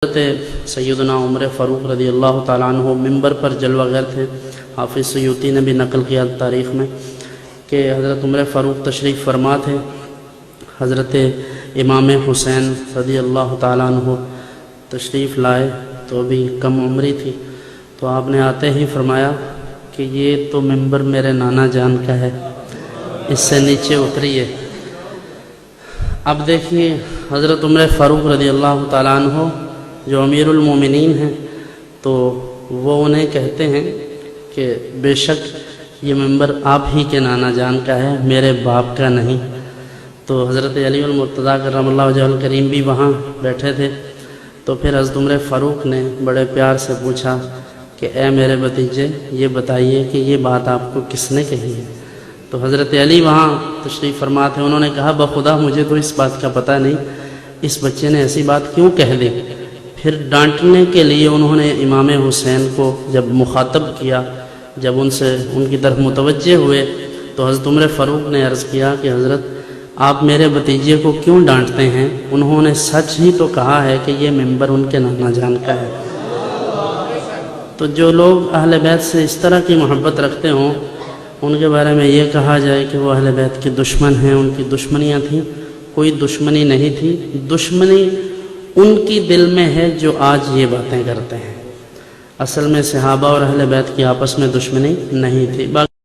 حضرت سیدنا عمر فاروق رضی اللہ تعالیٰ عنہ ممبر پر جلوہ گر تھے۔ حافظ سیوطی نے بھی نقل کیا تاریخ میں کہ حضرت عمر فاروق تشریف فرما تھے۔ حضرت امام حسین رضی اللہ تعالیٰ عنہ تشریف لائے تو بھی کم عمری تھی، تو آپ نے آتے ہی فرمایا کہ یہ تو ممبر میرے نانا جان کا ہے، اس سے نیچے اتریے۔ اب دیکھیے حضرت عمر فاروق رضی اللہ تعالیٰ عنہ جو امیر المومنین ہیں، تو وہ انہیں کہتے ہیں کہ بے شک یہ ممبر آپ ہی کے نانا جان کا ہے، میرے باپ کا نہیں۔ تو حضرت علی المرتضیٰ کرم اللہ وجہہ الکریم بھی وہاں بیٹھے تھے، تو پھر حضرت عمر فاروق نے بڑے پیار سے پوچھا کہ اے میرے بھتیجے، یہ بتائیے کہ یہ بات آپ کو کس نے کہی ہے؟ تو حضرت علی وہاں تشریف فرما تھے، انہوں نے کہا بخدا مجھے تو اس بات کا پتہ نہیں، اس بچے نے ایسی بات کیوں کہہ دی؟ پھر ڈانٹنے کے لیے انہوں نے امام حسین کو جب مخاطب کیا، جب ان سے ان کی طرف متوجہ ہوئے، تو حضرت عمر فاروق نے عرض کیا کہ حضرت آپ میرے بھتیجے کو کیوں ڈانٹتے ہیں؟ انہوں نے سچ ہی تو کہا ہے کہ یہ ممبر ان کے نانا جان کا ہے۔ تو جو لوگ اہل بیت سے اس طرح کی محبت رکھتے ہوں، ان کے بارے میں یہ کہا جائے کہ وہ اہل بیت کے دشمن ہیں، ان کی دشمنیاں تھیں، کوئی دشمنی نہیں تھی۔ دشمنی ان کی دل میں ہے جو آج یہ باتیں کرتے ہیں، اصل میں صحابہ اور اہل بیت کی آپس میں دشمنی نہیں تھی۔